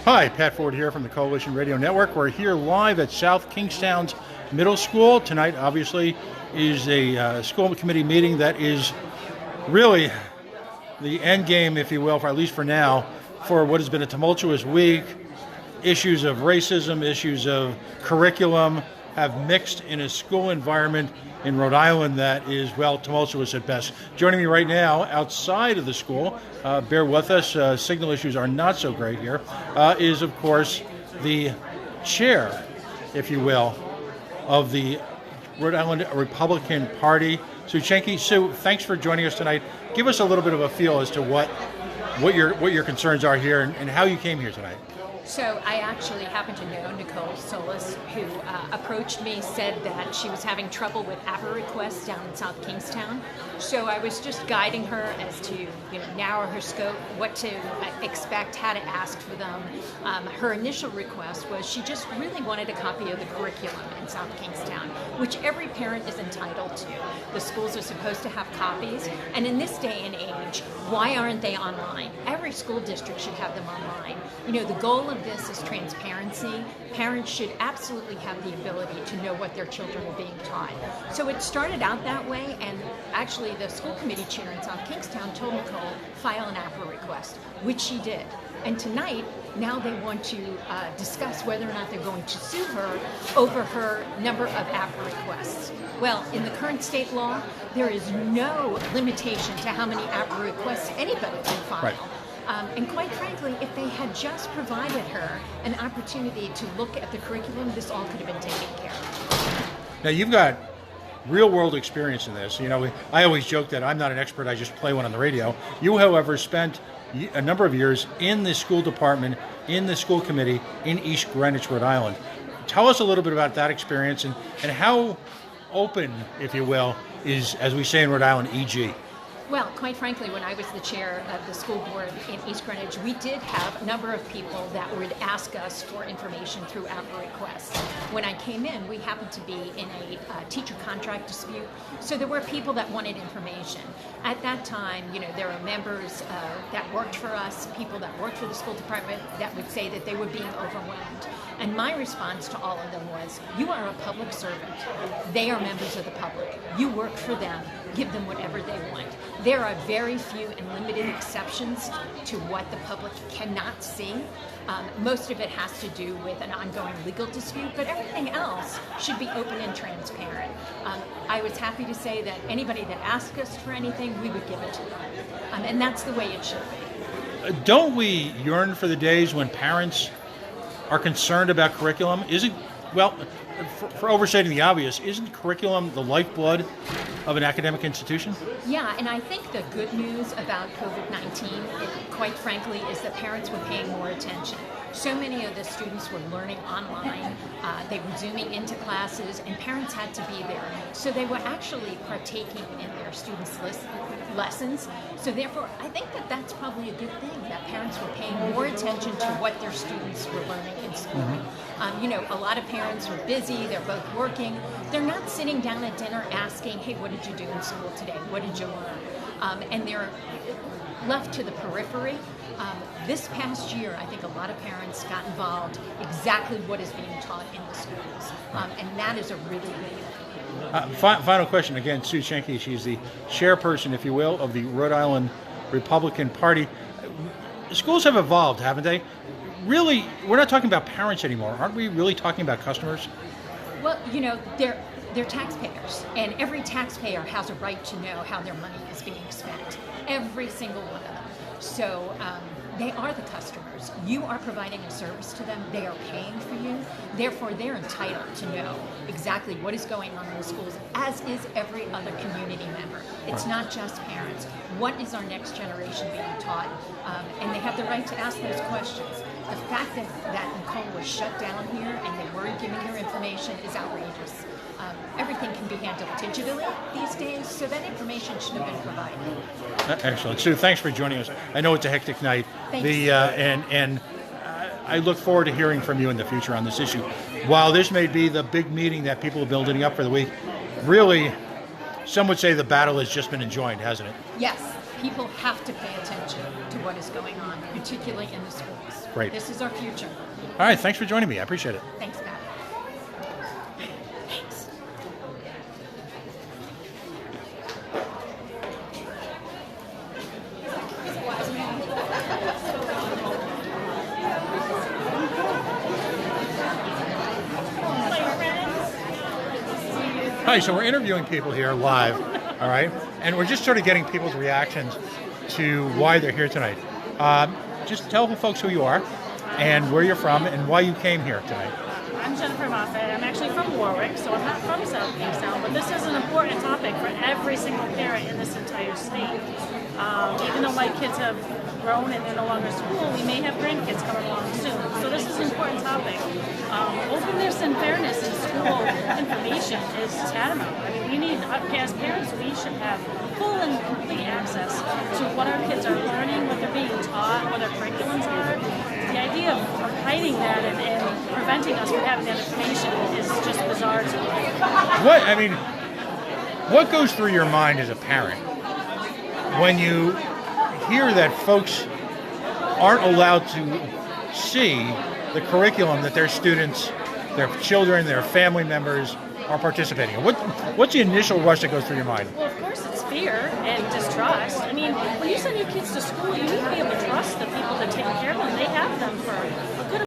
Hi, Pat Ford here from the Coalition Radio Network. We're here live at South Kingstown's Middle School. Tonight, obviously, is a school committee meeting that is really the end game, if you will, for at least for now, for what has been a tumultuous week. Issues of racism, issues of curriculum have mixed in a school environment in Rhode Island that is, well, tumultuous at best. Joining me right now outside of the school, bear with us, signal issues are not so great here, is, of course, the chair, if you will, of the Rhode Island Republican Party, Sue Cienki. Sue, thanks for joining us tonight. Give us a little bit of a feel as to what your concerns are here and how you came here tonight. So I actually happen to know Nicole Solas, who approached me, said that she was having trouble with APRA requests down in South Kingstown. So I was just guiding her as to narrow her scope, what to expect, how to ask for them. Her initial request was she just really wanted a copy of the curriculum in South Kingstown, which every parent is entitled to. The schools are supposed to have copies, and in this day and age, why aren't they online? Every school district should have them online. The goal of this is transparency. Parents should absolutely have the ability to know what their children are being taught. So it started out that way, and actually the school committee chair in South Kingstown told Nicole, file an APRA request, which she did. And tonight, now they want to discuss whether or not they're going to sue her over her number of APRA requests. Well, in the current state law, there is no limitation to how many APRA requests anybody can file. Right. And quite frankly, if they had just provided her an opportunity to look at the curriculum, this all could have been taken care of. Now, you've got real-world experience in this. I always joke that I'm not an expert, I just play one on the radio. You, however, spent a number of years in the school department, in the school committee, in East Greenwich, Rhode Island. Tell us a little bit about that experience and how open, if you will, is, as we say in Rhode Island, EG. Well, quite frankly, when I was the chair of the school board in East Greenwich, we did have a number of people that would ask us for information through APRA requests. When I came in, we happened to be in a teacher contract dispute, so there were people that wanted information. At that time, there were members that worked for us, people that worked for the school department that would say that they were being overwhelmed. And my response to all of them was, you are a public servant. They are members of the public. You work for them. Give them whatever they want. There are very few and limited exceptions to what the public cannot see. Most of it has to do with an ongoing legal dispute, but everything else should be open and transparent. I was happy to say that anybody that asked us for anything, we would give it to them. And that's the way it should be. Don't we yearn for the days when parents are concerned about curriculum? For overstating the obvious, isn't curriculum the lifeblood of an academic institution? Yeah, and I think the good news about COVID-19, quite frankly, is that parents were paying more attention. So many of the students were learning online, they were zooming into classes, and parents had to be there. So they were actually partaking in their students' lessons. So therefore, I think that that's probably a good thing, that parents were paying more attention to what their students were learning in school. A lot of parents are busy, they're both working. They're not sitting down at dinner asking, hey, what did you do in school today? What did you learn? And they're left to the periphery. This past year, I think a lot of parents got involved exactly what is being taught in the schools. And that is a really good thing. Final question, again, Sue Cienki, she's the chairperson, if you will, of the Rhode Island Republican Party. Schools have evolved, haven't they? Really, we're not talking about parents anymore. Aren't we really talking about customers? Well, they're taxpayers, and every taxpayer has a right to know how their money is being spent. Every single one of them. So they are the customers. You are providing a service to them. They are paying for you. Therefore, they're entitled to know exactly what is going on in the schools, as is every other community member. It's not just parents. What is our next generation being taught? And they have the right to ask those questions. The fact that Nicole was shut down here and they weren't giving her information is outrageous. Everything can be handled digitally these days, so that information should have been provided. Excellent. Sue, thanks for joining us. I know it's a hectic night. Thank you. And I look forward to hearing from you in the future on this issue. While this may be the big meeting that people are building up for the week, really, some would say the battle has just been enjoined, hasn't it? Yes. people have to pay attention to what is going on, particularly in the schools. Great. This is our future. All right, thanks for joining me. I appreciate it. Thanks, Matt. Thanks. Hi, so we're interviewing people here live, all right? And we're just sort of getting people's reactions to why they're here tonight. Just tell the folks who you are and where you're from and why you came here tonight. I'm Jennifer Moffat. I'm actually from Warwick, so I'm not from South Kingstown, but this is an important topic for every single parent in this entire state. Even though my kids have grown and they're no longer in school, we may have grandkids coming along soon. So this is an important topic. Openness and fairness in school information is tantamount. I mean, we need, as parents, we should have full and complete access to what our kids are learning, what they're being taught, what their curriculums are. The idea of hiding that and preventing us from having that information is just bizarre to me. What goes through your mind as a parent when you hear that folks aren't allowed to see the curriculum that their students, their children, their family members are participating in? What's the initial rush that goes through your mind? Well, of course, it's fear and distrust. I mean, when you send your kids to school, you need to be able to trust the people that take care of them. They have them for a good